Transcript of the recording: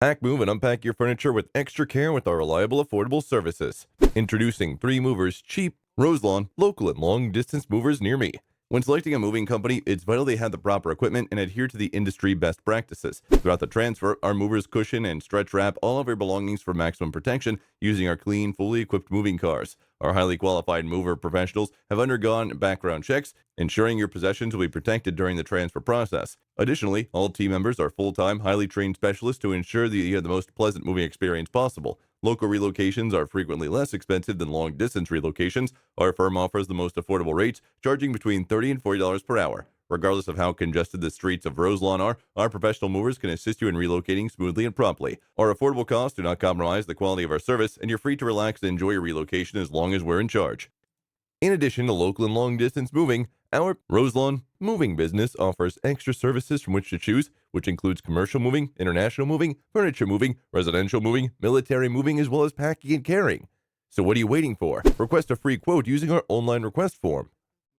Pack, move, and unpack your furniture with extra care with our reliable, affordable services. Introducing 3 Movers Cheap, Roselawn, local and long-distance movers near me. When selecting a moving company, it's vital they have the proper equipment and adhere to the industry best practices. Throughout the transfer, our movers cushion and stretch wrap all of your belongings for maximum protection using our clean, fully equipped moving cars. Our highly qualified mover professionals have undergone background checks, ensuring your possessions will be protected during the transfer process. Additionally, all team members are full-time, highly trained specialists to ensure that you have the most pleasant moving experience possible. Local relocations are frequently less expensive than long-distance relocations. Our firm offers the most affordable rates, charging between $30 and $40 per hour. Regardless of how congested the streets of Roselawn are, our professional movers can assist you in relocating smoothly and promptly. Our affordable costs do not compromise the quality of our service, and you're free to relax and enjoy your relocation as long as we're in charge. In addition to local and long distance moving, our Roselawn moving business offers extra services from which to choose, which includes commercial moving, international moving, furniture moving, residential moving, military moving, as well as packing and carrying. So what are you waiting for? Request a free quote using our online request form.